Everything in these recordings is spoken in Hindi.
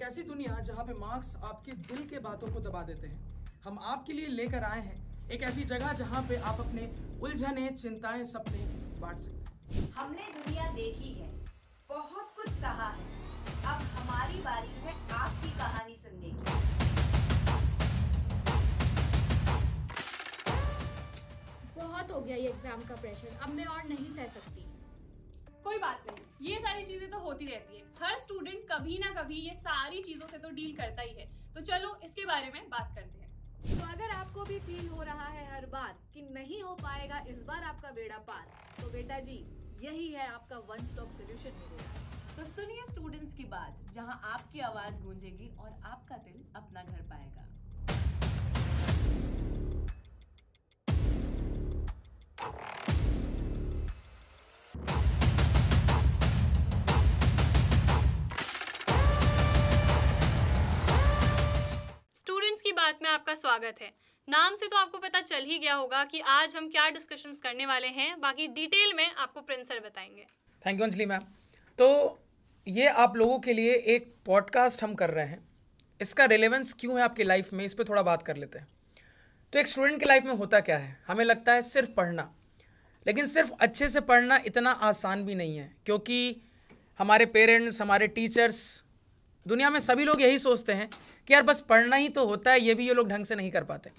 एक ऐसी दुनिया जहाँ पे मार्क्स आपके दिल के बातों को दबा देते हैं। हम आपके लिए लेकर आए हैं एक ऐसी जगह जहाँ पे आप अपने उलझने, चिंताएं, सपने बांट सकते हैं। हमने दुनिया देखी है, बहुत कुछ सहा है। अब हमारी बारी है आपकी कहानी सुनने की। बहुत हो गया ये एग्जाम का प्रेशर, अब मैं और नहीं सह सकती। कोई बात नहीं, ये सारी चीजें तो होती रहती है। हर स्टूडेंट कभी ना कभी ये सारी चीजों से तो डील करता ही है। तो चलो इसके बारे में बात करते हैं। तो अगर आपको भी फील हो रहा है हर बार कि नहीं हो पाएगा इस बार आपका बेड़ा पार, तो बेटा जी यही है आपका वन स्टॉप सोल्यूशन मिलेगा। तो सुनिए स्टूडेंट्स की बात, जहां आपकी आवाज गूंजेगी और आपका दिल अपना घर पाएगा। स्टूडेंट्स की बात में आपका स्वागत है। नाम से तो आपको पता चल ही गया होगा कि आज हम क्या डिस्कशंस करने वाले हैं। बाकी डिटेल में आपको प्रिंस सर बताएंगे। Thank you Anjali ma'am. तो ये आप लोगों के लिए एक पॉडकास्ट हम कर रहे हैं। इसका रिलेवेंस क्यों है आपकी लाइफ में, इस पर थोड़ा बात कर लेते हैं। तो एक स्टूडेंट की लाइफ में होता क्या है, हमें लगता है सिर्फ पढ़ना, लेकिन सिर्फ अच्छे से पढ़ना इतना आसान भी नहीं है, क्योंकि हमारे पेरेंट्स, हमारे टीचर्स, दुनिया में सभी लोग यही सोचते हैं कि यार बस पढ़ना ही तो होता है, ये भी ये लोग ढंग से नहीं कर पाते।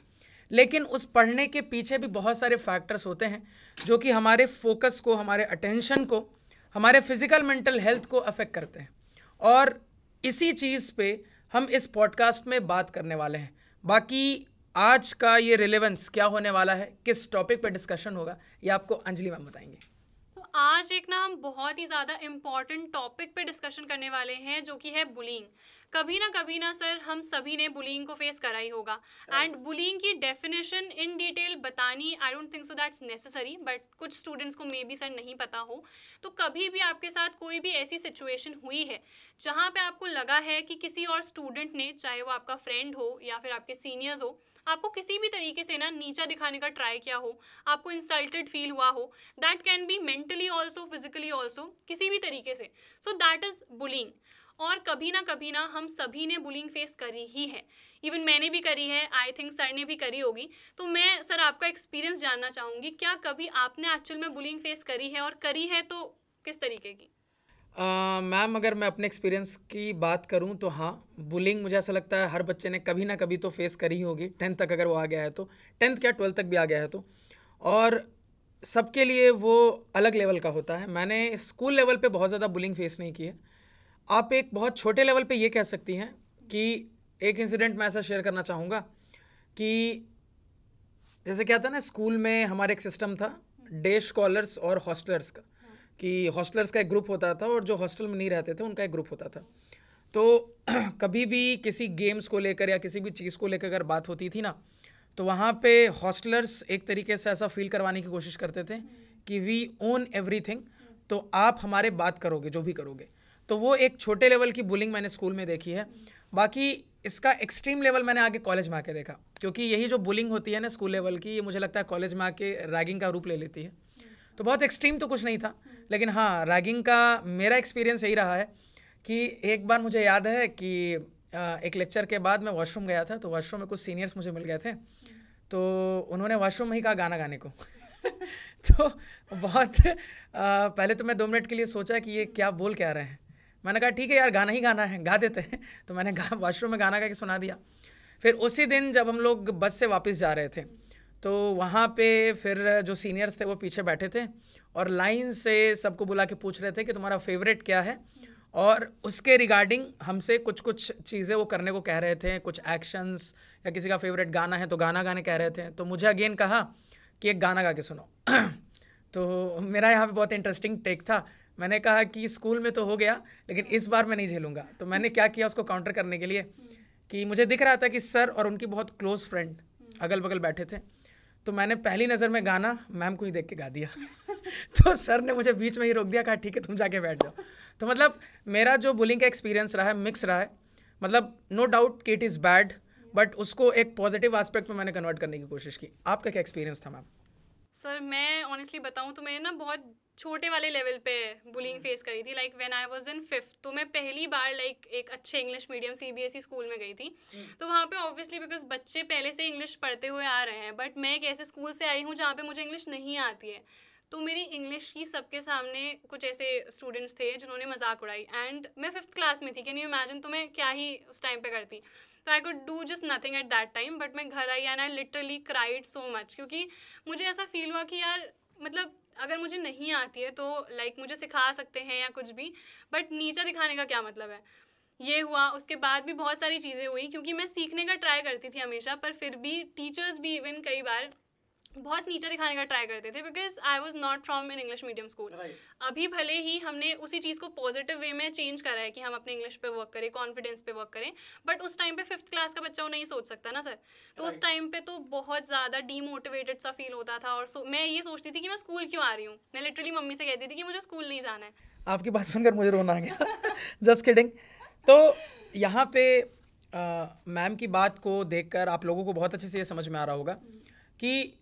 लेकिन उस पढ़ने के पीछे भी बहुत सारे फैक्टर्स होते हैं जो कि हमारे फोकस को, हमारे अटेंशन को, हमारे फिजिकल मेंटल हेल्थ को अफेक्ट करते हैं। और इसी चीज़ पे हम इस पॉडकास्ट में बात करने वाले हैं। बाकी आज का ये रिलेवेंस क्या होने वाला है, किस टॉपिक पे डिस्कशन होगा, ये आपको अंजलि मैम बताएंगे। तो आज एक ना हम बहुत ही ज़्यादा इम्पॉर्टेंट टॉपिक पे डिस्कशन करने वाले हैं, जो कि है बुलिंग। कभी ना सर हम सभी ने बुलिंग को फेस करा ही होगा। एंड बुलिंग की डेफिनेशन इन डिटेल बतानी I don't think so that's necessary, but कुछ स्टूडेंट्स को मे बी सर नहीं पता हो। तो कभी भी आपके साथ कोई भी ऐसी सिचुएशन हुई है जहाँ पे आपको लगा है कि किसी और स्टूडेंट ने, चाहे वो आपका फ्रेंड हो या फिर आपके सीनियर्स हो, आपको किसी भी तरीके से ना नीचा दिखाने का ट्राई किया हो, आपको इंसल्टेड फील हुआ हो, that can be mentally also, physically also, किसी भी तरीके से। सो दैट इज़ बुलिंग। और कभी ना हम सभी ने बुलिंग फेस करी ही है। इवन मैंने भी करी है, आई थिंक सर ने भी करी होगी। तो मैं सर आपका एक्सपीरियंस जानना चाहूँगी, क्या कभी आपने एक्चुअल में बुलिंग फेस करी है, और करी है तो किस तरीके की? मैम अगर मैं अपने एक्सपीरियंस की बात करूं तो हाँ, बुलिंग मुझे ऐसा लगता है हर बच्चे ने कभी ना कभी तो फेस करी ही होगी। 10th तक अगर वो आ गया है तो, 10th क्या 12th तक भी आ गया है तो। और सबके लिए वो अलग लेवल का होता है। मैंने स्कूल लेवल पे बहुत ज़्यादा बुलिंग फेस नहीं की है। आप एक बहुत छोटे लेवल पे ये कह सकती हैं कि एक इंसिडेंट मैं ऐसा शेयर करना चाहूँगा कि जैसे क्या था ना, स्कूल में हमारे एक सिस्टम था डे स्कॉलर्स और हॉस्टलर्स का, कि हॉस्टलर्स का एक ग्रुप होता था और जो हॉस्टल में नहीं रहते थे उनका एक ग्रुप होता था। तो कभी भी किसी गेम्स को लेकर या किसी भी चीज़ को लेकर अगर बात होती थी ना, तो वहाँ पे हॉस्टलर्स एक तरीके से ऐसा फील करवाने की कोशिश करते थे कि वी ओन एवरीथिंग, तो आप हमारे बात करोगे जो भी करोगे। तो वो एक छोटे लेवल की बुलिंग मैंने स्कूल में देखी है। बाकी इसका एक्सट्रीम लेवल मैंने आगे कॉलेज में आके देखा, क्योंकि यही जो बुलिंग होती है ना स्कूल लेवल की, ये मुझे लगता है कॉलेज में आके रैगिंग का रूप ले लेती है। तो बहुत एक्सट्रीम तो कुछ नहीं था, लेकिन हाँ, रैगिंग का मेरा एक्सपीरियंस यही रहा है कि एक बार मुझे याद है कि एक लेक्चर के बाद मैं वॉशरूम गया था। तो वॉशरूम में कुछ सीनियर्स मुझे मिल गए थे, तो उन्होंने वॉशरूम में ही कहा गाना गाने को। तो बहुत पहले तो मैं 2 मिनट के लिए सोचा कि ये क्या बोल क्या रहे हैं। मैंने कहा ठीक है यार, गाना ही गाना है, गा देते हैं। तो मैंने वॉशरूम में गाना गा के सुना दिया। फिर उसी दिन जब हम लोग बस से वापस जा रहे थे, तो वहाँ पे फिर जो सीनियर्स थे वो पीछे बैठे थे और लाइन से सबको बुला के पूछ रहे थे कि तुम्हारा फेवरेट क्या है, और उसके रिगार्डिंग हमसे कुछ कुछ चीज़ें वो करने को कह रहे थे, कुछ एक्शंस, या किसी का फेवरेट गाना है तो गाना गाने कह रहे थे। तो मुझे अगेन कहा कि एक गाना गा के सुनो। तो मेरा यहाँ पे बहुत इंटरेस्टिंग टेक था। मैंने कहा कि स्कूल में तो हो गया, लेकिन इस बार मैं नहीं झेलूँगा। तो मैंने क्या किया उसको काउंटर करने के लिए, कि मुझे दिख रहा था कि सर और उनकी बहुत क्लोज फ्रेंड अगल बगल बैठे थे, तो मैंने पहली नज़र में गाना मैम को ही देख के गा दिया। तो सर ने मुझे बीच में ही रोक दिया, कहा ठीक है तुम जाके बैठ जाओ। तो मतलब मेरा जो बुलिंग का एक्सपीरियंस रहा है मिक्स रहा है। मतलब नो डाउट कि इट इज़ बैड, बट उसको एक पॉजिटिव एस्पेक्ट में मैंने कन्वर्ट करने की कोशिश की। आपका क्या एक्सपीरियंस था मैम? सर मैं ऑनेस्टली बताऊं तो मैंने ना बहुत छोटे वाले लेवल पे बुलिंग फेस करी थी। Like when I was in 5th, तो मैं पहली बार लाइक एक अच्छे इंग्लिश मीडियम CBSE स्कूल में गई थी। तो वहाँ पे ऑब्वियसली बिकॉज बच्चे पहले से इंग्लिश पढ़ते हुए आ रहे हैं, बट मैं एक ऐसे स्कूल से आई हूँ जहाँ पे मुझे इंग्लिश नहीं आती है। तो मेरी इंग्लिश की सबके सामने कुछ ऐसे स्टूडेंट्स थे जिन्होंने मजाक उड़ाई, एंड मैं 5th क्लास में थी। कैन यू इमेजिन, तो मैं क्या ही उस टाइम पे करती। तो I could do just nothing at that time, but मैं घर आई and I literally cried so much, क्योंकि मुझे ऐसा फील हुआ कि यार मतलब अगर मुझे नहीं आती है तो लाइक मुझे सिखा सकते हैं या कुछ भी, बट नीचा दिखाने का क्या मतलब है। ये हुआ, उसके बाद भी बहुत सारी चीज़ें हुई, क्योंकि मैं सीखने का ट्राई करती थी हमेशा, पर फिर भी टीचर्स भी इवन कई बार बहुत नीचा दिखाने का ट्राई करते थे, because I was not from an English medium school. अभी भले ही हमने उसी चीज़ को पॉजिटिव वे में चेंज करा है कि हम अपने इंग्लिश पे वर्क करें, कॉन्फिडेंस पे वर्क करें, बट उस टाइम पे 5th क्लास का बच्चा वो नहीं सोच सकता ना सर। तो उस टाइम पे तो बहुत ज़्यादा डीमोटिवेटेड सा फील होता था, और मैं ये सोचती थी कि मैं स्कूल क्यों आ रही हूँ। मैं लिटरली मम्मी से कहती थी कि मुझे स्कूल नहीं जाना है। आपकी बात सुनकर मुझे रोना आ गया। Just kidding. तो यहाँ पे मैम की बात को देखकर आप लोगों को बहुत अच्छे से ये समझ में आ रहा होगा कि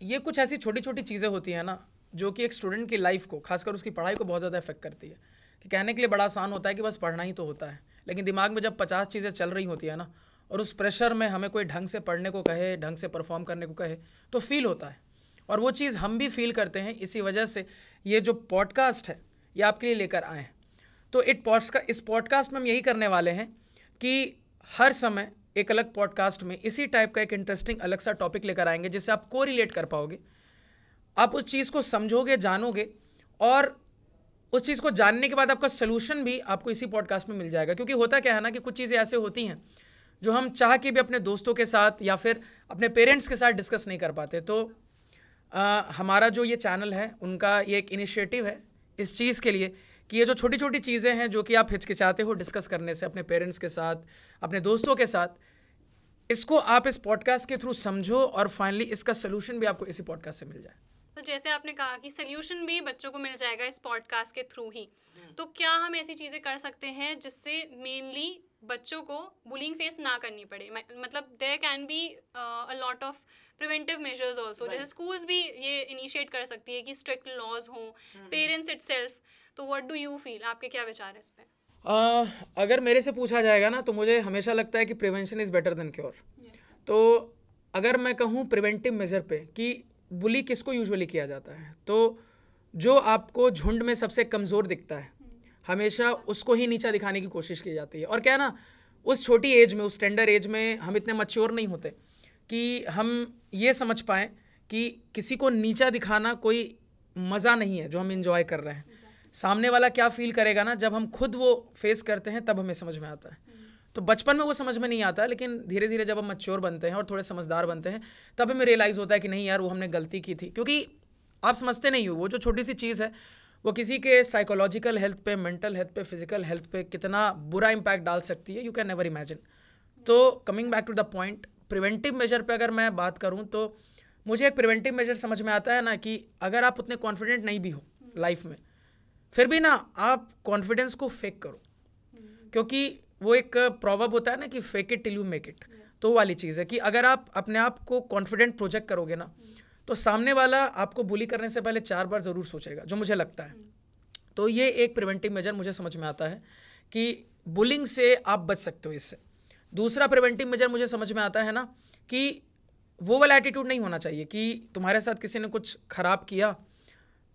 ये कुछ ऐसी छोटी छोटी चीज़ें होती हैं ना, जो कि एक स्टूडेंट की लाइफ को, खासकर उसकी पढ़ाई को बहुत ज़्यादा इफेक्ट करती है। कि कहने के लिए बड़ा आसान होता है कि बस पढ़ना ही तो होता है, लेकिन दिमाग में जब 50 चीज़ें चल रही होती है ना, और उस प्रेशर में हमें कोई ढंग से पढ़ने को कहे, ढंग से परफॉर्म करने को कहे, तो फील होता है। और वो चीज़ हम भी फील करते हैं। इसी वजह से ये जो पॉडकास्ट है ये आपके लिए लेकर आए हैं। तो इस पॉडकास्ट में हम यही करने वाले हैं कि हर समय एक अलग पॉडकास्ट में इसी टाइप का एक इंटरेस्टिंग अलग सा टॉपिक लेकर आएंगे, जिससे आप को रिलेट कर पाओगे, आप उस चीज़ को समझोगे, जानोगे, और उस चीज़ को जानने के बाद आपका सोल्यूशन भी आपको इसी पॉडकास्ट में मिल जाएगा। क्योंकि होता क्या है ना कि कुछ चीज़ें ऐसे होती हैं जो हम चाह के भी अपने दोस्तों के साथ या फिर अपने पेरेंट्स के साथ डिस्कस नहीं कर पाते। तो हमारा जो ये चैनल है, उनका ये एक इनिशिएटिव है इस चीज़ के लिए कि ये जो छोटी छोटी चीज़ें हैं जो कि आप हिचकिचाते हो डिस्कस करने से अपने पेरेंट्स के साथ, अपने दोस्तों के साथ, इसको आप इस पॉडकास्ट के थ्रू समझो और फाइनली इसका सोल्यूशन भी आपको इसी पॉडकास्ट से मिल जाए। तो जैसे आपने कहा कि सोल्यूशन भी बच्चों को मिल जाएगा इस पॉडकास्ट के थ्रू ही, तो क्या हम ऐसी चीज़ें कर सकते हैं जिससे मेनली बच्चों को बुलिंग फेस ना करनी पड़े। मतलब there can be a lot of preventive measures also, जैसे स्कूल्स भी ये इनिशिएट कर सकती है कि स्ट्रिक्ट लॉज हों, पेरेंट्स इटसेल्फ। तो व्हाट डू यू फील, आपके क्या विचार है इस पे? अगर मेरे से पूछा जाएगा ना, तो मुझे हमेशा लगता है कि prevention is better than cure. तो अगर मैं कहूँ प्रिवेंटिव मेजर पे कि बुली किसको यूजुअली किया जाता है, तो जो आपको झुंड में सबसे कमज़ोर दिखता है हमेशा उसको ही नीचा दिखाने की कोशिश की जाती है। और क्या है ना, उस छोटी एज में, उस टेंडर एज में हम इतने मैच्योर नहीं होते कि हम ये समझ पाएँ कि किसी को नीचा दिखाना कोई मज़ा नहीं है जो हम इंजॉय कर रहे हैं। सामने वाला क्या फील करेगा ना, जब हम खुद वो फेस करते हैं तब हमें समझ में आता है। तो बचपन में वो समझ में नहीं आता, लेकिन धीरे धीरे जब हम मैच्योर बनते हैं और थोड़े समझदार बनते हैं, तब हमें रियलाइज़ होता है कि नहीं यार, वो हमने गलती की थी। क्योंकि आप समझते नहीं हो वो जो छोटी सी चीज़ है वो किसी के साइकोलॉजिकल हेल्थ पे, मेंटल हेल्थ पे, फिजिकल हेल्थ पे कितना बुरा इम्पैक्ट डाल सकती है, यू कैन नेवर इमेजिन। तो coming back to the point, preventive measure पे अगर मैं बात करूँ तो मुझे एक प्रिवेंटिव मेजर समझ में आता है ना कि अगर आप उतने कॉन्फिडेंट नहीं भी हो लाइफ में, फिर भी ना आप कॉन्फिडेंस को फेक करो। क्योंकि वो एक प्रॉवर्ब होता है ना कि fake it till you make it. तो वो वाली चीज़ है कि अगर आप अपने आप को कॉन्फिडेंट प्रोजेक्ट करोगे ना, तो सामने वाला आपको बुली करने से पहले 4 बार ज़रूर सोचेगा, जो मुझे लगता है। तो ये एक प्रिवेंटिव मेजर मुझे समझ में आता है कि बुलिंग से आप बच सकते हो इससे। दूसरा प्रिवेंटिव मेजर मुझे समझ में आता है ना कि वो वाला एटीट्यूड नहीं होना चाहिए कि तुम्हारे साथ किसी ने कुछ ख़राब किया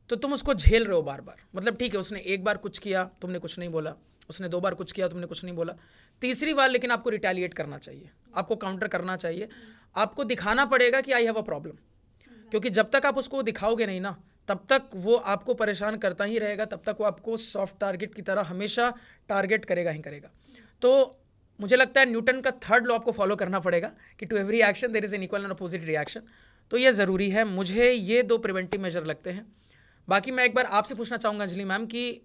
तो तुम उसको झेल रहे हो बार बार। मतलब ठीक है, उसने एक बार कुछ किया, तुमने कुछ नहीं बोला, उसने 2 बार कुछ किया, तुमने कुछ नहीं बोला, तीसरी बार लेकिन आपको रिटेलिएट करना चाहिए, आपको काउंटर करना चाहिए, आपको दिखाना पड़ेगा कि आई हैव अ प्रॉब्लम। क्योंकि जब तक आप उसको दिखाओगे नहीं ना, तब तक वो आपको परेशान करता ही रहेगा, तब तक वो आपको सॉफ्ट टारगेट की तरह हमेशा टारगेट करेगा ही करेगा। तो मुझे लगता है न्यूटन का 3rd लॉ आपको फॉलो करना पड़ेगा कि to every action there is an equal and opposite reaction. तो ये ज़रूरी है। मुझे ये 2 प्रिवेंटिव मेजर लगते हैं। बाकी मैं एक बार आपसे पूछना चाहूँगा अंजलि मैम कि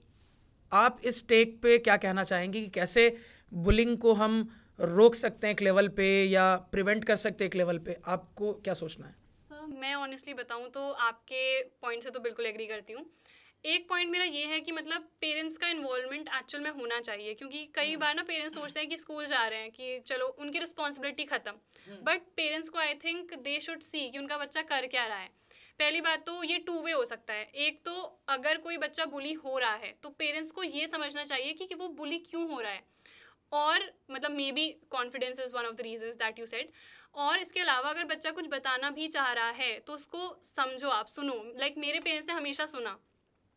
आप इस टेक पे क्या कहना चाहेंगी कि कैसे बुलिंग को हम रोक सकते हैं एक लेवल पे या प्रिवेंट कर सकते हैं एक लेवल पे, आपको क्या सोचना है? सर मैं ऑनेस्टली बताऊं तो आपके पॉइंट से तो बिल्कुल एग्री करती हूँ। एक पॉइंट मेरा ये है कि मतलब पेरेंट्स का इन्वॉल्वमेंट एक्चुअल में होना चाहिए, क्योंकि कई बार ना पेरेंट्स सोचते हैं कि स्कूल जा रहे हैं कि चलो उनकी रिस्पॉन्सिबिलिटी ख़त्म, बट पेरेंट्स को I think they should see कि उनका बच्चा कर क्या रहा है। पहली बात तो ये टू वे हो सकता है। एक तो अगर कोई बच्चा बुली हो रहा है तो पेरेंट्स को ये समझना चाहिए कि वो बुली क्यों हो रहा है, और मतलब may be confidence is one of the reasons that you said. और इसके अलावा अगर बच्चा कुछ बताना भी चाह रहा है तो उसको समझो, आप सुनो। लाइक मेरे पेरेंट्स ने हमेशा सुना,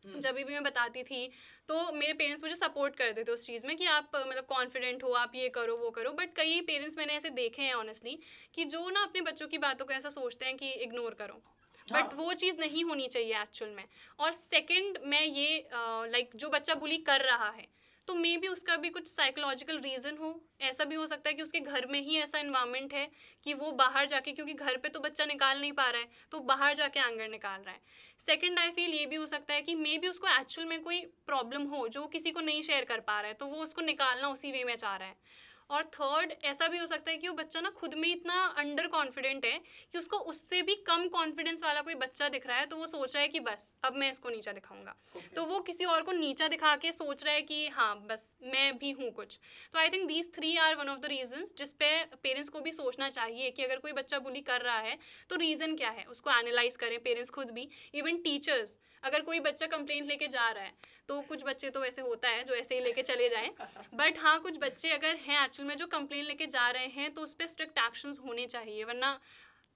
जब भी मैं बताती थी तो मेरे पेरेंट्स मुझे सपोर्ट करते थे उस चीज़ में कि आप मतलब कॉन्फिडेंट हो, आप ये करो वो करो। बट कई पेरेंट्स मैंने ऐसे देखे हैं ऑनेस्टली कि जो ना अपने बच्चों की बातों को ऐसा सोचते हैं कि इग्नोर करो, बट वो चीज़ नहीं होनी चाहिए एक्चुअल में। और सेकंड मैं ये लाइक जो बच्चा बुली कर रहा है तो मे बी उसका भी कुछ साइकोलॉजिकल रीज़न हो। ऐसा भी हो सकता है कि उसके घर में ही ऐसा इन्वायरमेंट है कि वो बाहर जाके, क्योंकि घर पे तो बच्चा निकाल नहीं पा रहा है तो बाहर जाके एंगर निकाल रहा है। सेकंड आई फील ये भी हो सकता है कि मे बी उसको एक्चुअल में कोई प्रॉब्लम हो जो किसी को नहीं शेयर कर पा रहा है, तो वो उसको निकालना उसी वे में चाह रहा है। और थर्ड ऐसा भी हो सकता है कि वो बच्चा ना खुद में इतना अंडर कॉन्फिडेंट है कि उसको उससे भी कम कॉन्फिडेंस वाला कोई बच्चा दिख रहा है, तो वो सोच रहा है कि बस अब मैं इसको नीचा दिखाऊंगा। तो वो किसी और को नीचा दिखा के सोच रहा है कि हाँ बस मैं भी हूँ कुछ। तो I think these 3 are one of the reasons जिस पे पेरेंट्स को भी सोचना चाहिए कि अगर कोई बच्चा बुली कर रहा है तो रीज़न क्या है, उसको एनालाइज करें पेरेंट्स खुद भी। इवन टीचर्स, अगर कोई बच्चा कंप्लेंट लेके जा रहा है तो कुछ बच्चे तो ऐसे होता है जो ऐसे ही लेके चले जाएं, बट हाँ कुछ बच्चे अगर हैं एक्चुअल में जो कंप्लेंट लेके जा रहे हैं तो उस पर स्ट्रिक्ट एक्शंस होने चाहिए, वरना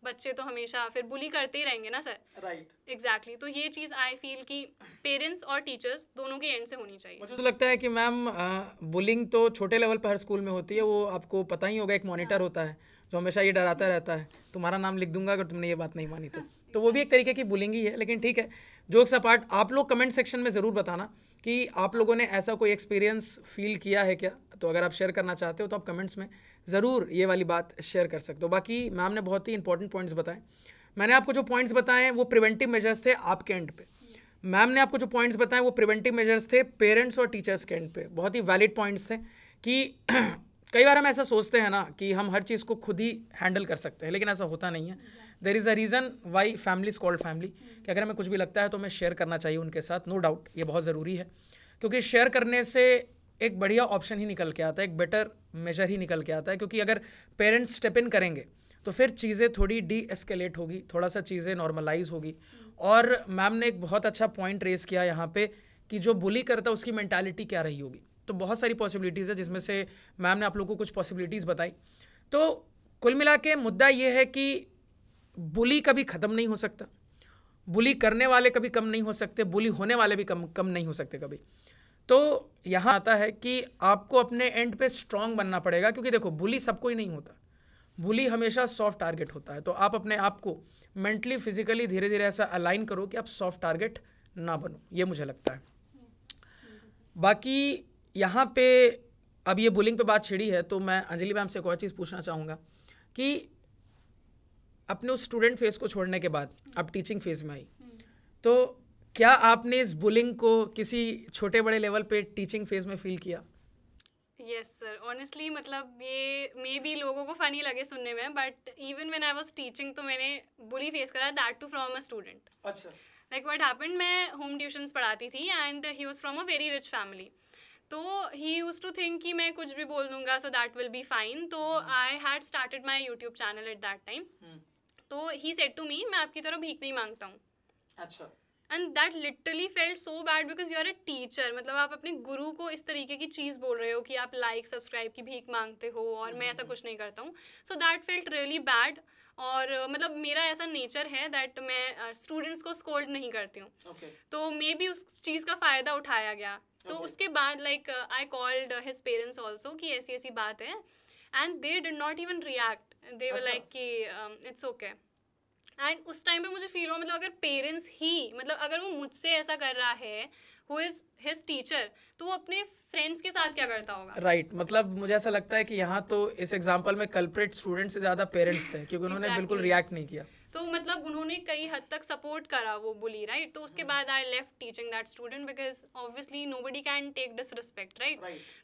बच्चे तो हमेशा फिर बुली करते ही रहेंगे ना सर। राइट। एग्जैक्टली। तो ये चीज़ आई फील कि पेरेंट्स और टीचर्स दोनों के एंड से होनी चाहिए। मुझे तो लगता है कि मैम बुलिंग तो छोटे लेवल पर हर स्कूल में होती है, वो आपको पता ही होगा। एक मॉनिटर होता है जो हमेशा ये डराता रहता है तुम्हारा नाम लिख दूंगा अगर तुमने ये बात नहीं मानी तो वो भी एक तरीके की बुलिंग ही है। लेकिन ठीक है, जोक्स अपार्ट, आप लोग कमेंट सेक्शन में ज़रूर बताना कि आप लोगों ने ऐसा कोई एक्सपीरियंस फील किया है क्या। तो अगर आप शेयर करना चाहते हो तो आप कमेंट्स में ज़रूर ये वाली बात शेयर कर सकते हो। बाकी मैम ने बहुत ही इंपॉर्टेंट पॉइंट्स बताए। मैंने आपको जो पॉइंट्स बताए हैं वो प्रिवेंटिव मेजर्स थे आपके एंड पे। मैम ने आपको जो पॉइंट्स बताए वो प्रिवेंटिव मेजर्स थे पेरेंट्स और टीचर्स के एंड पे। बहुत ही वैलिड पॉइंट्स थे कि कई बार हम ऐसा सोचते हैं ना कि हम हर चीज़ को खुद ही हैंडल कर सकते हैं, लेकिन ऐसा होता नहीं है। There is a reason why family is called family, कि अगर हमें कुछ भी लगता है तो हमें शेयर करना चाहिए उनके साथ। नो डाउट ये बहुत ज़रूरी है, क्योंकि शेयर करने से एक बढ़िया ऑप्शन ही निकल के आता है, एक बेटर मेजर ही निकल के आता है। क्योंकि अगर पेरेंट्स स्टेप इन करेंगे तो फिर चीज़ें थोड़ी डी एस्केलेट होगी, थोड़ा सा चीज़ें नॉर्मलाइज होगी। और मैम ने एक बहुत अच्छा पॉइंट रेस किया यहाँ पे कि जो बुली करता है उसकी मेंटालिटी क्या रही होगी। तो बहुत सारी पॉसिबिलिटीज़ है जिसमें से मैम ने आप लोगों को कुछ पॉसिबिलिटीज़ बताई। तो कुल मिला के मुद्दा ये है कि बुली कभी ख़त्म नहीं हो सकता, बुली करने वाले कभी कम नहीं हो सकते, बुली होने वाले भी कम नहीं हो सकते कभी। तो यहाँ आता है कि आपको अपने एंड पे स्ट्रांग बनना पड़ेगा, क्योंकि देखो बुली सबको ही नहीं होता, बुली हमेशा सॉफ्ट टारगेट होता है। तो आप अपने आप को मेंटली फिजिकली धीरे धीरे ऐसा अलाइन करो कि आप सॉफ्ट टारगेट ना बनो, ये मुझे लगता है। बाकी यहाँ पे अब ये बुलिंग पे बात छिड़ी है तो मैं अंजलि मैम से एक और चीज़ पूछना चाहूँगा कि अपने उस स्टूडेंट फेज को छोड़ने के बाद अब टीचिंग फेज में आई, तो क्या आपने इस बुलिंग को किसी छोटे बड़े लेवल पे टीचिंग फेज में फील किया? यस सर, ऑनेस्टली मतलब ये मे बी लोगों को फ़नी लगे सुनने में, but even when I was teaching तो मैंने बुली फेस करा, that too from a student. अच्छा। लाइक व्हाट हैपेंड, मैं होम ट्यूशंस पढ़ाती थी and he was from a very rich family. तो ही यूज्ड टू थिंक कि मैं कुछ भी बोल दूंगा so that will be fine. तो I had started my YouTube channel at that time. तो ही सेड टू मी, मैं आपकी तरह भीख नहीं मांगता हूँ। अच्छा। And that literally felt so bad because you are a teacher. मतलब आप अपने गुरु को इस तरीके की चीज़ बोल रहे हो कि आप लाइक सब्सक्राइब की भीख मांगते हो और मैं ऐसा कुछ नहीं करता हूँ। So that felt really bad. और मतलब मेरा ऐसा नेचर है दैट मैं स्टूडेंट्स को स्कोल्ड नहीं करती हूँ। तो मे बी उस चीज़ का फ़ायदा उठाया गया। तो उसके बाद like I called his parents also कि ऐसी ऐसी बात है, and they did not even react. They were like कि इट्स ओके। एंड उस टाइम पे मुझे फील हुआ, मतलब अगर पेरेंट्स ही, मतलब अगर वो मुझसे ऐसा कर रहा है हु इज़ हिज टीचर, तो वो अपने फ्रेंड्स के साथ क्या करता होगा? राइट। मतलब मुझे ऐसा लगता है कि यहाँ तो इस एग्जांपल में कल्प्रिट स्टूडेंट से ज़्यादा पेरेंट्स थे, क्योंकि उन्होंने बिल्कुल रिएक्ट नहीं किया। तो मतलब उन्होंने कई हद तक सपोर्ट करा वो बुली, राइट? तो उसके बाद I left teaching that student because obviously nobody can take disrespect, right?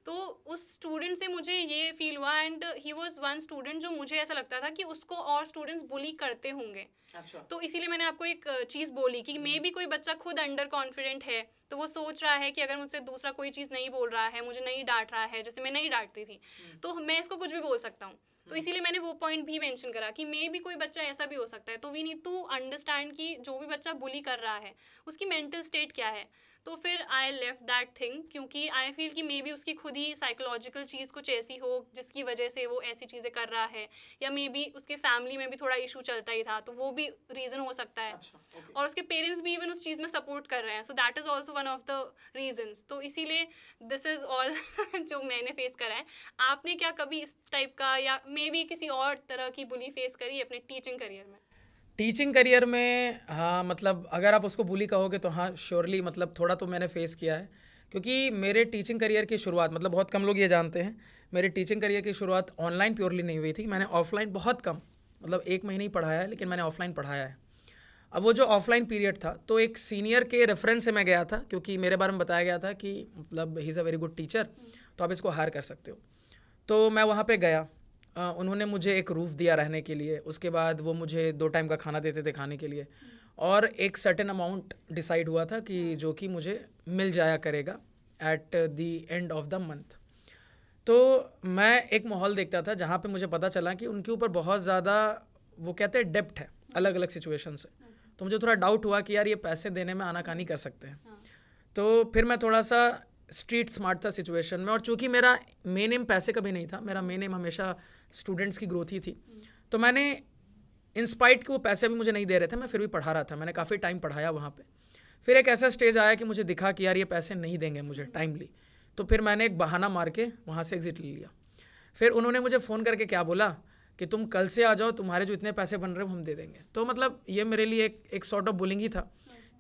तो उस स्टूडेंट से मुझे ये फील हुआ, and he was one student जो मुझे ऐसा लगता था कि उसको और स्टूडेंट्स बुली करते होंगे। अच्छा। तो इसीलिए मैंने आपको एक चीज़ बोली कि मे बी कोई बच्चा खुद अंडर कॉन्फिडेंट है तो वो सोच रहा है कि अगर मुझसे दूसरा कोई चीज़ नहीं बोल रहा है, मुझे नहीं डांट रहा है, जैसे मैं नहीं डांटती थी, तो मैं इसको कुछ भी बोल सकता हूँ। तो इसीलिए मैंने वो पॉइंट भी मेंशन करा कि मे भी कोई बच्चा ऐसा भी हो सकता है। तो वी नीड टू अंडरस्टैंड कि जो भी बच्चा बुली कर रहा है उसकी मेंटल स्टेट क्या है। तो फिर आई लेफ्ट दैट थिंग, क्योंकि आई फील कि मे बी उसकी खुद ही साइकोलॉजिकल चीज़ कुछ ऐसी हो जिसकी वजह से वो ऐसी चीज़ें कर रहा है, या मे बी उसके फैमिली में भी थोड़ा इशू चलता ही था, तो वो भी रीज़न हो सकता है। और उसके पेरेंट्स भी इवन उस चीज़ में सपोर्ट कर रहे हैं, so that is also one of the reasons. तो इसीलिए दिस इज़ ऑल जो मैंने फेस करा है। आपने क्या कभी इस टाइप का या मे बी किसी और तरह की बुली फेस करी अपने टीचिंग करियर में? टीचिंग करियर में हाँ, मतलब अगर आप उसको बुली कहोगे तो हाँ श्योरली, मतलब थोड़ा तो मैंने फेस किया है, क्योंकि मेरे टीचिंग करियर की शुरुआत, मतलब बहुत कम लोग ये जानते हैं, मेरे टीचिंग करियर की शुरुआत ऑनलाइन प्योरली नहीं हुई थी। मैंने ऑफलाइन बहुत कम, मतलब 1 महीने ही पढ़ाया है, लेकिन मैंने ऑफलाइन पढ़ाया है। अब वो जो ऑफलाइन पीरियड था, तो एक सीनियर के रेफरेंस से मैं गया था, क्योंकि मेरे बारे में बताया गया था कि मतलब he is a very good teacher, तो आप इसको हायर कर सकते हो। तो मैं वहाँ पे गया, उन्होंने मुझे एक रूफ़ दिया रहने के लिए, उसके बाद वो मुझे 2 टाइम का खाना देते थे खाने के लिए, और एक सर्टेन अमाउंट डिसाइड हुआ था कि जो कि मुझे मिल जाया करेगा at the end of the month. तो मैं एक माहौल देखता था जहाँ पे मुझे पता चला कि उनके ऊपर बहुत ज़्यादा वो कहते हैं डेप्थ है अलग अलग सिचुएशन से। तो मुझे थोड़ा डाउट हुआ कि यार ये पैसे देने में आनाकानी कर सकते हैं। तो फिर मैं थोड़ा सा स्ट्रीट स्मार्ट था सिचुएशन में, और चूंकि मेरा मेन एम पैसे कभी नहीं था, मेरा मेन एम हमेशा स्टूडेंट्स की ग्रोथ ही थी, तो मैंने इंस्पाइट कि वो पैसे भी मुझे नहीं दे रहे थे, मैं फिर भी पढ़ा रहा था। मैंने काफ़ी टाइम पढ़ाया वहाँ पे। फिर एक ऐसा स्टेज आया कि मुझे दिखा कि यार ये पैसे नहीं देंगे मुझे टाइमली, तो फिर मैंने एक बहाना मार के वहाँ से एग्ज़िट ले लिया। फिर उन्होंने मुझे फ़ोन करके क्या बोला कि तुम कल से आ जाओ, तुम्हारे जो इतने पैसे बन रहे हो हम दे देंगे। तो मतलब ये मेरे लिए एक सॉर्ट ऑफ बुलिंग ही था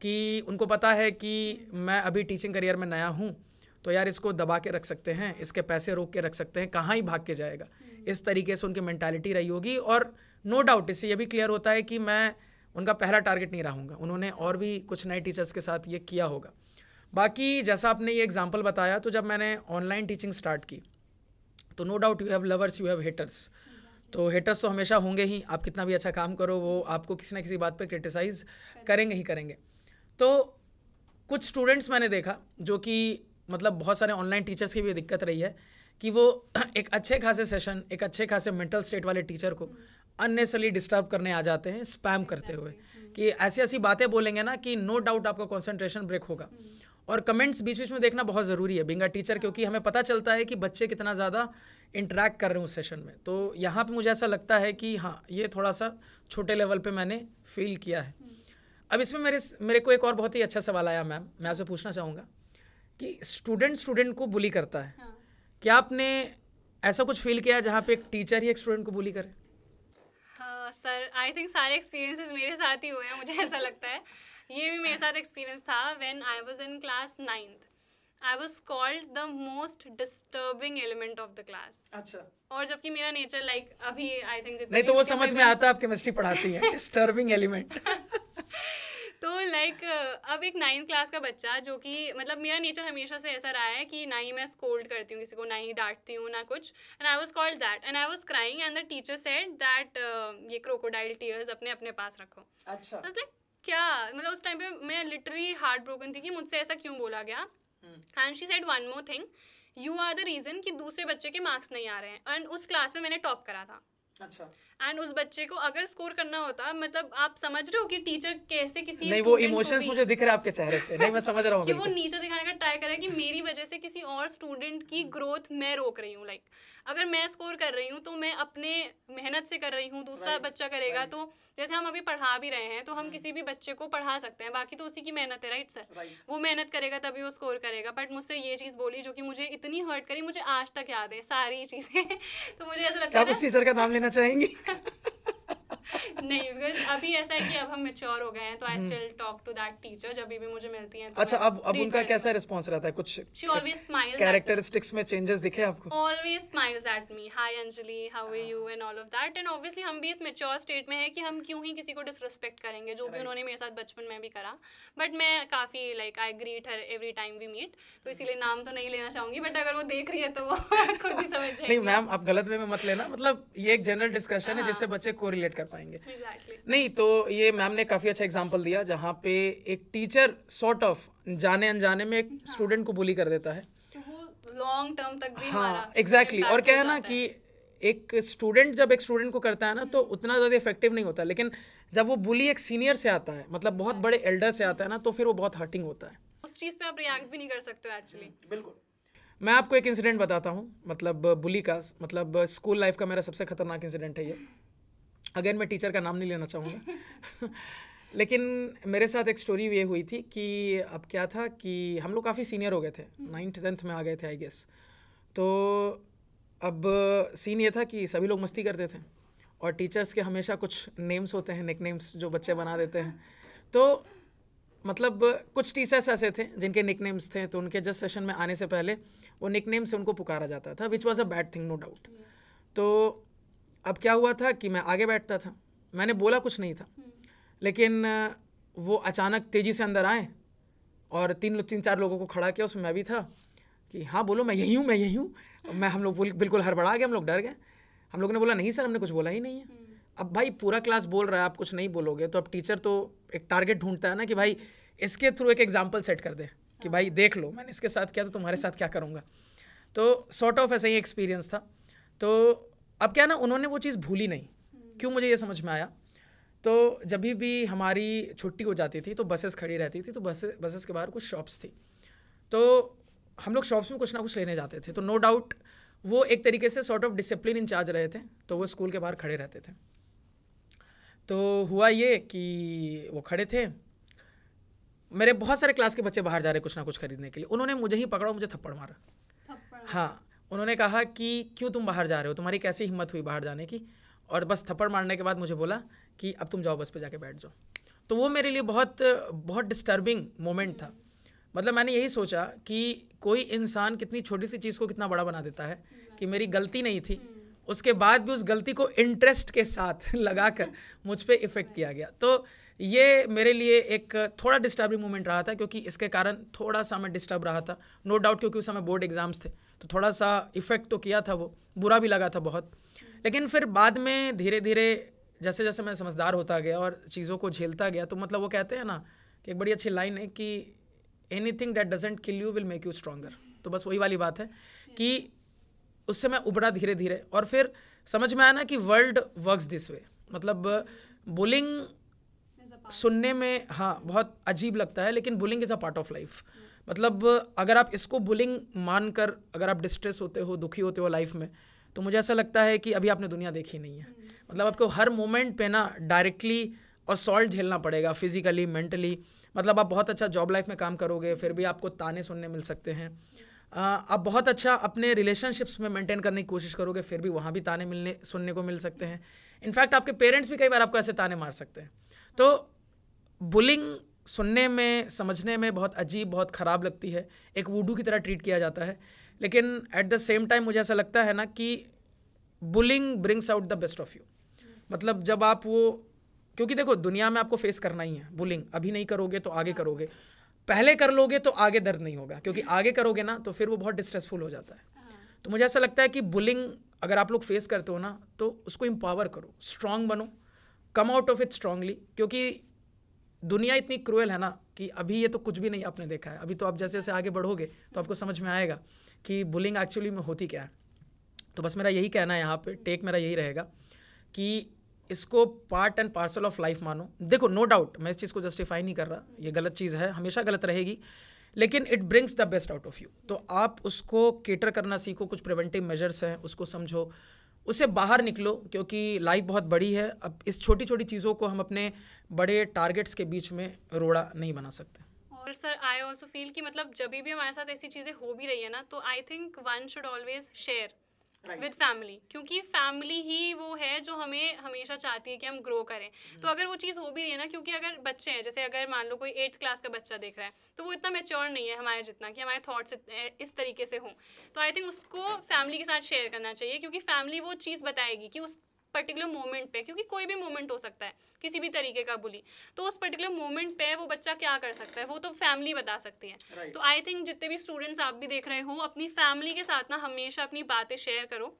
कि उनको पता है कि मैं अभी टीचिंग करियर में नया हूँ, तो यार इसको दबा के रख सकते हैं, इसके पैसे रोक के रख सकते हैं, कहाँ ही भाग के जाएगा। इस तरीके से उनकी मेंटालिटी रही होगी, और नो डाउट इससे ये भी क्लियर होता है कि मैं उनका पहला टारगेट नहीं रहूँगा। उन्होंने और भी कुछ नए टीचर्स के साथ ये किया होगा। बाकी जैसा आपने ये एग्जांपल बताया, तो जब मैंने ऑनलाइन टीचिंग स्टार्ट की, तो no doubt you have lovers, you have haters. तो हेटर्स तो हमेशा होंगे ही, आप कितना भी अच्छा काम करो वो आपको किसी ना किसी बात पे क्रिटिसाइज़ करेंगे ही करेंगे। तो कुछ स्टूडेंट्स मैंने देखा जो कि मतलब बहुत सारे ऑनलाइन टीचर्स की भी दिक्कत रही है कि वो एक अच्छे खासे सेशन, एक अच्छे खासे मेंटल स्टेट वाले टीचर को अननेसेसरली डिस्टर्ब करने आ जाते हैं, स्पैम करते हुए कि ऐसी ऐसी बातें बोलेंगे ना कि नो डाउट आपका कंसंट्रेशन ब्रेक होगा। और कमेंट्स बीच बीच में देखना बहुत ज़रूरी है बीइंग अ टीचर, क्योंकि हमें पता चलता है कि बच्चे कितना ज़्यादा इंटरेक्ट कर रहे हैं उस सेशन में। तो यहाँ पे मुझे ऐसा लगता है कि हाँ, ये थोड़ा सा छोटे लेवल पे मैंने फील किया है। अब इसमें मेरे को एक और बहुत ही अच्छा सवाल आया मैम, मैं आपसे पूछना चाहूँगा कि स्टूडेंट को बुली करता है, क्या आपने ऐसा कुछ फील किया है जहाँ पे एक टीचर ही एक स्टूडेंट को बुली करे? हाँ सर, आई थिंक सारे एक्सपीरियंसेस मेरे साथ ही हुए हैं, मुझे ऐसा लगता है। ये भी मेरे साथ एक्सपीरियंस था when I was in class 9th। I was called the most disturbing element of the class. अच्छा। और जबकि मेरा नेचर लाइक अभी आई थिंक नहीं तो वो समझ में आता है, आप केमिस्ट्री पढ़ाती हैं, डिस्टर्बिंग एलिमेंट। तो लाइक अब एक 9th क्लास का बच्चा जो कि मतलब मेरा नेचर हमेशा से ऐसा रहा है कि ना ही मैं स्कोल्ड करती हूँ किसी को, ना ही डांटती हूँ, ना कुछ। And I was called that and I was crying and the teacher said that ये क्रोकोडाइल टीयर्स अपने अपने पास रखो। अच्छा। लाइक क्या मतलब उस टाइम पे मैं लिटरली हार्ट ब्रोकन थी कि मुझसे ऐसा क्यों बोला गया। And she said one more thing, you are the reason कि दूसरे बच्चे के मार्क्स नहीं आ रहे हैं। एंड उस क्लास में मैंने टॉप करा था। अच्छा। एंड उस बच्चे को अगर स्कोर करना होता, मतलब आप समझ रहे हो कि टीचर कैसे किसी नहीं, वो इमोशंस मुझे दिख रहे हैं आपके चेहरे पे। नहीं, मैं समझ रहा हूँ कि वो नीचे दिखाने का ट्राई करे कि मेरी वजह से किसी और स्टूडेंट की ग्रोथ मैं रोक रही हूँ। लाइक अगर मैं स्कोर कर रही हूँ तो मैं अपने मेहनत से कर रही हूँ, दूसरा बच्चा करेगा। तो जैसे हम अभी पढ़ा भी रहे हैं तो हम किसी भी बच्चे को पढ़ा सकते हैं, बाकी तो उसी की मेहनत है, राइट सर? वो मेहनत करेगा तभी वो स्कोर करेगा। बट मुझसे ये चीज़ बोली जो कि मुझे इतनी हर्ट करी, मुझे आज तक याद है सारी चीज़ें। तो मुझे ऐसा लगता है आप उस टीचर का नाम लेना चाहेंगी? नहीं, बिकॉज अभी ऐसा है कि अब हम मैच्योर हो गए हैं, तो I still talk to that teacher जब भी मुझे मिलती हैं। अच्छा, अब उनका कैसा रिस्पॉन्स रहता है? कुछ शी ऑलवेज स्माइल्स, कैरेक्टरिस्टिक्स में चेंजेस दिखे आपको? Always smiles at me, hi Anjali, how are you and all of that. And obviously हम भी इस मैच्योर स्टेट में है कि हम क्यों ही किसी को डिसरिस्पेक्ट करेंगे, जो भी उन्होंने मेरे साथ बचपन में भी करा। बट मैं काफ़ी like I greet her every time we meet, तो इसीलिए नाम तो नहीं लेना चाहूँगी, बट अगर वो देख रही है तो वो खुद ही समझ जाएगी। नहीं मैम, आप गलत वे में मत लेना, मतलब ये एक जनरल डिस्कशन है जिससे बच्चे कोरिलेट कर पाएंगे। एग्जैक्टली। नहीं तो ये मैम ने काफ़ी अच्छा एग्जांपल दिया जहाँ पे एक टीचर सॉर्ट ऑफ जाने अनजाने में एक स्टूडेंट को बुली कर देता है। तो वो लॉन्ग टर्म तक भी हमारा हाँ एग्जैक्टली। और impact क्या हो है ना जाता कि एक स्टूडेंट जब एक स्टूडेंट को करता है ना तो उतना ज़्यादा इफेक्टिव नहीं होता, लेकिन जब वो बुली एक सीनियर से आता है, मतलब बहुत बड़े एल्डर से आता है ना, तो फिर वो बहुत हर्टिंग होता है। उस चीज़ पे आप रिएक्ट भी नहीं कर सकते हो एक्चुअली। बिल्कुल। मैं आपको एक इंसिडेंट बताता हूँ, मतलब बुली का, मतलब स्कूल लाइफ का मेरा सबसे खतरनाक इंसिडेंट है ये। अगेन मैं टीचर का नाम नहीं लेना चाहूँगा लेकिन मेरे साथ एक स्टोरी ये हुई थी कि अब क्या था कि हम लोग काफ़ी सीनियर हो गए थे, 9th 10th में आ गए थे आई गेस। तो अब सीन ये था कि सभी लोग मस्ती करते थे और टीचर्स के हमेशा कुछ नेम्स होते हैं, निक नेम्स जो बच्चे बना देते हैं। तो मतलब कुछ टीचर्स ऐसे थे जिनके निक नेम्स थे, तो उनके जस्ट सेशन में आने से पहले वो निक नेम से उनको पुकारा जाता था, which was a bad thing no doubt. तो अब क्या हुआ था कि मैं आगे बैठता था, मैंने बोला कुछ नहीं था, लेकिन वो अचानक तेज़ी से अंदर आए और 3-4 लोगों को खड़ा किया, उसमें मैं भी था कि हाँ बोलो मैं यही हूँ मैं यही हूँ। हम लोग बिल्कुल हड़बड़ा गए, हम लोग डर गए। हम लोगों ने बोला नहीं सर हमने कुछ बोला ही नहीं है। अब भाई पूरा क्लास बोल रहा है, आप कुछ नहीं बोलोगे तो अब टीचर तो एक टारगेट ढूंढता है ना कि भाई इसके थ्रू एक एग्जाम्पल सेट कर दे कि भाई देख लो मैंने इसके साथ किया तो तुम्हारे साथ क्या करूँगा। तो सॉर्ट ऑफ ऐसा ही एक्सपीरियंस था। तो अब क्या ना, उन्होंने वो चीज़ भूली नहीं। क्यों मुझे ये समझ में आया, तो जब भी हमारी छुट्टी हो जाती थी तो बसेस खड़ी रहती थी, तो बसेस के बाहर कुछ शॉप्स थी, तो हम लोग शॉप्स में कुछ ना कुछ लेने जाते थे। तो नो डाउट वो एक तरीके से सॉर्ट ऑफ डिसिप्लिन इंचार्ज रहे थे, तो वो स्कूल के बाहर खड़े रहते थे। तो हुआ ये कि वो खड़े थे, मेरे बहुत सारे क्लास के बच्चे बाहर जा रहे कुछ ना कुछ खरीदने के लिए, उन्होंने मुझे ही पकड़ा, मुझे थप्पड़ मारा। हाँ, उन्होंने कहा कि क्यों तुम बाहर जा रहे हो, तुम्हारी कैसी हिम्मत हुई बाहर जाने की, और बस थप्पड़ मारने के बाद मुझे बोला कि अब तुम जाओ बस पे जाके बैठ जाओ। तो वो मेरे लिए बहुत बहुत डिस्टर्बिंग मोमेंट था। मतलब मैंने यही सोचा कि कोई इंसान कितनी छोटी सी चीज़ को कितना बड़ा बना देता है, कि मेरी गलती नहीं थी, उसके बाद भी उस गलती को इंटरेस्ट के साथ लगाकर मुझ पे इफ़ेक्ट किया गया। तो ये मेरे लिए एक थोड़ा डिस्टर्बिंग मोमेंट रहा था, क्योंकि इसके कारण थोड़ा सा मैं डिस्टर्ब रहा था, नो डाउट, क्योंकि उस समय बोर्ड एग्ज़ाम्स थे, तो थोड़ा सा इफ़ेक्ट तो किया था, वो बुरा भी लगा था बहुत। लेकिन फिर बाद में धीरे धीरे जैसे जैसे मैं समझदार होता गया और चीज़ों को झेलता गया, तो मतलब वो कहते हैं ना कि एक बड़ी अच्छी लाइन है कि anything that doesn't kill you will make you stronger. तो बस वही वाली बात है कि उससे मैं उबरा धीरे धीरे, और फिर समझ में आया ना कि वर्ल्ड वर्क्स दिस वे। मतलब बुलिंग सुनने में हाँ बहुत अजीब लगता है, लेकिन bullying is a part of life. मतलब अगर आप इसको बुलिंग मानकर अगर आप डिस्ट्रेस होते हो, दुखी होते हो लाइफ में, तो मुझे ऐसा लगता है कि अभी आपने दुनिया देखी नहीं है। मतलब आपको हर मोमेंट पे ना डायरेक्टली असॉल्ट झेलना पड़ेगा, फिजिकली, मेंटली। मतलब आप बहुत अच्छा जॉब लाइफ में काम करोगे, फिर भी आपको ताने सुनने मिल सकते हैं। आप बहुत अच्छा अपने रिलेशनशिप्स में मेंटेन करने की कोशिश करोगे, फिर भी वहाँ भी ताने सुनने को मिल सकते हैं। इनफैक्ट आपके पेरेंट्स भी कई बार आपको ऐसे ताने मार सकते हैं। तो बुलिंग सुनने में, समझने में बहुत अजीब, बहुत ख़राब लगती है, एक वूडू की तरह ट्रीट किया जाता है। लेकिन एट द सेम टाइम मुझे ऐसा लगता है ना कि bullying brings out the best of you. मतलब जब आप वो, क्योंकि देखो दुनिया में आपको फेस करना ही है बुलिंग, अभी नहीं करोगे तो आगे करोगे, पहले कर लोगे तो आगे दर्द नहीं होगा, क्योंकि आगे करोगे ना तो फिर वो बहुत डिस्ट्रेसफुल हो जाता है। तो मुझे ऐसा लगता है कि बुलिंग अगर आप लोग फेस करते हो ना, तो उसको एम्पावर करो, स्ट्रांग बनो, come out of it strongly. क्योंकि दुनिया इतनी क्रूएल है ना कि अभी ये तो कुछ भी नहीं आपने देखा है, अभी तो आप जैसे जैसे आगे बढ़ोगे तो आपको समझ में आएगा कि बुलिंग एक्चुअली में होती क्या है। तो बस मेरा यही कहना है यहाँ पे, टेक मेरा यही रहेगा कि इसको part and parcel of life मानो। देखो नो डाउट मैं इस चीज़ को जस्टिफाई नहीं कर रहा, ये गलत चीज़ है, हमेशा गलत रहेगी, लेकिन it brings the best out of you. तो आप उसको केटर करना सीखो, कुछ प्रिवेंटिव मेजर्स हैं उसको समझो, उससे बाहर निकलो, क्योंकि लाइफ बहुत बड़ी है। अब इस छोटी छोटी चीज़ों को हम अपने बड़े टारगेट्स के बीच में रोड़ा नहीं बना सकते। और सर आई ऑल्सो फील कि मतलब जब भी हमारे साथ ऐसी चीज़ें हो भी रही है ना, तो I think one should always share with family, क्योंकि फैमिली ही वो है जो हमें हमेशा चाहती है कि हम ग्रो करें। तो अगर वो चीज़ हो भी रही है ना, क्योंकि अगर बच्चे हैं, जैसे अगर मान लो कोई 8th क्लास का बच्चा देख रहा है, तो वो इतना मैच्योर नहीं है हमारे जितना कि हमारे थॉट्स इस तरीके से हों। तो आई थिंक उसको फैमिली के साथ शेयर करना चाहिए, क्योंकि फैमिली वो चीज़ बताएगी कि उस पर्टिकुलर मोमेंट पे, क्योंकि कोई भी मोमेंट हो सकता है किसी भी तरीके का बुली, तो उस पर्टिकुलर मोमेंट पे वो बच्चा क्या कर सकता है वो तो फैमिली बता सकती है। तो आई थिंक जितने भी स्टूडेंट्स आप भी देख रहे हो, अपनी फैमिली के साथ ना हमेशा अपनी बातें शेयर करो,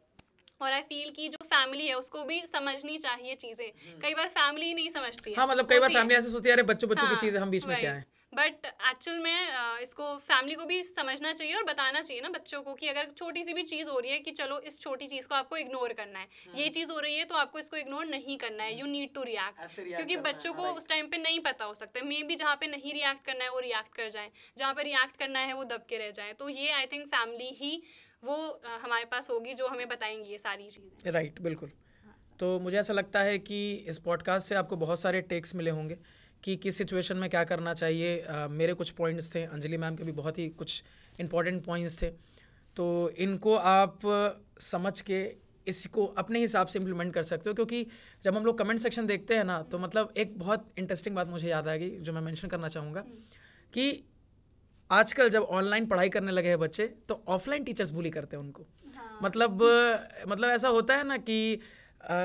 और आई फील कि जो फैमिली है उसको भी समझनी चाहिए चीज़ें। कई बार फैमिली नहीं समझती है। हाँ, मतलब कई बार होती है। फैमिली ऐसे सोचती है अरे बच्चों की हाँ, चीज़ है, हम बीच में वही। क्या है। बट एक्चुअल में इसको फैमिली को भी समझना चाहिए और बताना चाहिए ना बच्चों को कि अगर छोटी सी भी चीज़ हो रही है कि चलो इस छोटी चीज़ को आपको इग्नोर करना है, ये चीज़ हो रही है तो आपको इसको इग्नोर नहीं करना है, यू नीड टू रिएक्ट। ऐसे react क्योंकि करना है, बच्चों को right. उस टाइम पे नहीं पता हो सकता है, मे बी जहाँ पे नहीं रिएक्ट करना है वो रिएक्ट कर जाए, जहाँ पे रिएक्ट करना है वो दब के रह जाए। तो ये आई थिंक फैमिली ही वो हमारे पास होगी जो हमें बताएंगी ये सारी चीज़ें। राइट, बिल्कुल। तो मुझे ऐसा लगता है कि इस पॉडकास्ट से आपको बहुत सारे टेक्स मिले होंगे कि किस सिचुएशन में क्या करना चाहिए। मेरे कुछ पॉइंट्स थे, अंजलि मैम के भी बहुत ही कुछ इंपॉर्टेंट पॉइंट्स थे, तो इनको आप समझ के इसको अपने हिसाब से इम्प्लीमेंट कर सकते हो। क्योंकि जब हम लोग कमेंट सेक्शन देखते हैं ना, तो मतलब एक बहुत इंटरेस्टिंग बात मुझे याद आ गई जो मैं मेंशन करना चाहूँगा कि आजकल जब ऑनलाइन पढ़ाई करने लगे हैं बच्चे, तो ऑफलाइन टीचर्स बुली करते हैं उनको। मतलब ऐसा होता है ना कि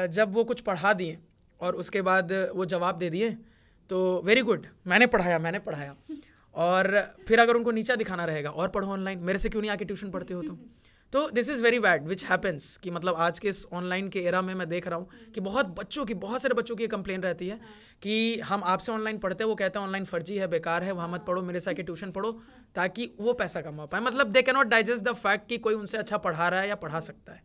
जब वो कुछ पढ़ा दिए और उसके बाद वो जवाब दे दिए तो वेरी गुड, मैंने पढ़ाया और फिर अगर उनको नीचा दिखाना रहेगा और पढ़ो ऑनलाइन, मेरे से क्यों नहीं आके ट्यूशन पढ़ते हो तुम। तो this is very bad which happens कि मतलब आज के इस ऑनलाइन के एरा में मैं देख रहा हूँ कि बहुत सारे बच्चों की कंप्लेन रहती है कि हम आपसे ऑनलाइन पढ़ते हैं, वो कहते हैं ऑनलाइन फर्जी है, बेकार है, वहाँ मत पढ़ो, मेरे से आके ट्यूशन पढ़ो ताकि वो पैसा कमा पाए। मतलब they can not digest the fact कि कोई उनसे अच्छा पढ़ा रहा है या पढ़ा सकता है।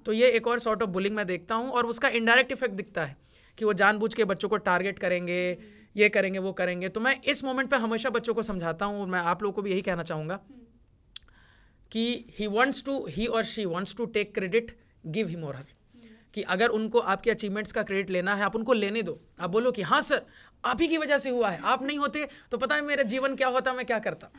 तो ये एक और सॉर्ट ऑफ बुलिंग मैं देखता हूँ और उसका इनडायरेक्ट इफेक्ट दिखता है कि वो जानबूझ के बच्चों को टारगेट करेंगे, ये करेंगे, वो करेंगे। तो मैं इस मोमेंट पे हमेशा बच्चों को समझाता हूँ, मैं आप लोगों को भी यही कहना चाहूँगा कि ही और she wants to take credit, give him और हर। कि अगर उनको आपके अचीवमेंट्स का क्रेडिट लेना है, आप उनको लेने दो। आप बोलो कि हाँ सर, आप ही की वजह से हुआ है, आप नहीं होते तो पता है मेरा जीवन क्या होता, मैं क्या करता।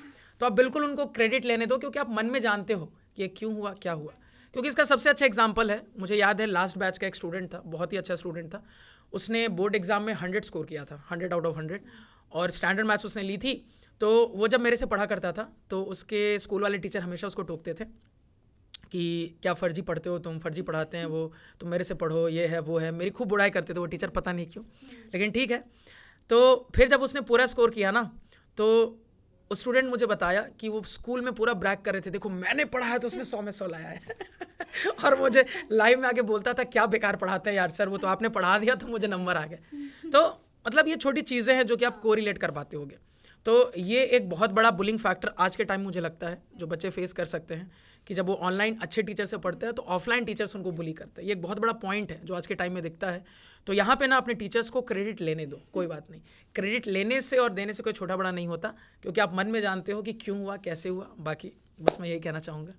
तो आप बिल्कुल उनको क्रेडिट लेने दो, क्योंकि आप मन में जानते हो कि ये क्यों हुआ, क्या हुआ। क्योंकि इसका सबसे अच्छा एग्जाम्पल है, मुझे याद है लास्ट बैच का एक स्टूडेंट था, बहुत ही अच्छा स्टूडेंट था। उसने बोर्ड एग्जाम में 100 स्कोर किया था, 100 आउट ऑफ 100, और स्टैंडर्ड मैथ्स उसने ली थी। तो वो जब मेरे से पढ़ा करता था तो उसके स्कूल वाले टीचर हमेशा उसको टोकते थे कि क्या फर्जी पढ़ते हो तुम, फर्जी पढ़ाते हैं वो, तुम मेरे से पढ़ो, ये है वो है। मेरी खूब बुराई करते थे वो टीचर, पता नहीं क्यों, लेकिन ठीक है। तो फिर जब उसने पूरा स्कोर किया ना, तो उस स्टूडेंट मुझे बताया कि वो स्कूल में पूरा ब्रैग कर रहे थे, देखो मैंने पढ़ा है तो उसने 100 में 100 लाया है। और मुझे लाइव में आके बोलता था क्या बेकार पढ़ाते हैं यार सर, वो तो आपने पढ़ा दिया तो मुझे नंबर आ गए। तो मतलब ये छोटी चीज़ें हैं जो कि आप कोरिलेट कर पाते होगे। तो ये एक बहुत बड़ा बुलिंग फैक्टर आज के टाइम मुझे लगता है जो बच्चे फेस कर सकते हैं कि जब वो ऑनलाइन अच्छे टीचर से पढ़ते हैं तो ऑफलाइन टीचर्स उनको बुली करते हैं। ये एक बहुत बड़ा पॉइंट है जो आज के टाइम में दिखता है। तो यहाँ पे ना अपने टीचर्स को क्रेडिट लेने दो, कोई बात नहीं। क्रेडिट लेने से और देने से कोई छोटा बड़ा नहीं होता, क्योंकि आप मन में जानते हो कि क्यों हुआ, कैसे हुआ। बाकी बस मैं यही कहना चाहूँगा।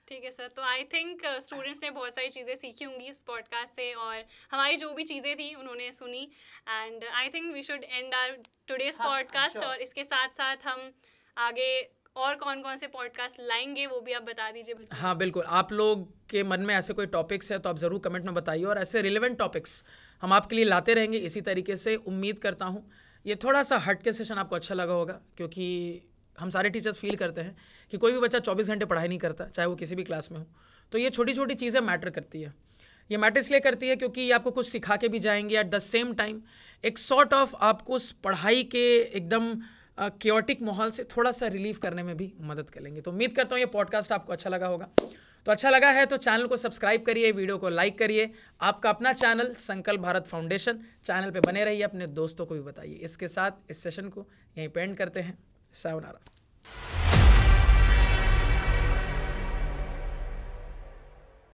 ठीक है सर, तो आई थिंक स्टूडेंट्स ने बहुत सारी चीज़ें सीखी होंगी इस पॉडकास्ट से, और हमारी जो भी चीज़ें थी उन्होंने सुनी। And I think we should end our today's podcast. और इसके साथ साथ हम आगे और कौन कौन से पॉडकास्ट लाएंगे वो भी आप बता दीजिए। हाँ बिल्कुल, आप लोग के मन में ऐसे कोई टॉपिक्स है तो आप ज़रूर कमेंट में बताइए, और ऐसे रिलेवेंट टॉपिक्स हम आपके लिए लाते रहेंगे इसी तरीके से। उम्मीद करता हूँ ये थोड़ा सा हट के सेशन आपको अच्छा लगा होगा, क्योंकि हम सारे टीचर्स फील करते हैं कि कोई भी बच्चा 24 घंटे पढ़ाई नहीं करता, चाहे वो किसी भी क्लास में हो। तो ये छोटी छोटी चीज़ें मैटर करती है। ये मैटर इसलिए करती है क्योंकि ये आपको कुछ सिखा के भी जाएंगे, एट द सेम टाइम एक सॉर्ट ऑफ आपको उस पढ़ाई के एकदम क्योटिक माहौल से थोड़ा सा रिलीफ करने में भी मदद करेंगे। तो उम्मीद करता हूँ ये पॉडकास्ट आपको अच्छा लगा होगा। तो अच्छा लगा है तो चैनल को सब्सक्राइब करिए, वीडियो को लाइक करिए। आपका अपना चैनल संकल्प भारत फाउंडेशन, चैनल पे बने रहिए, अपने दोस्तों को भी बताइए। इसके साथ इस सेशन को यहीं पे एंड करते हैं। सायोनारा।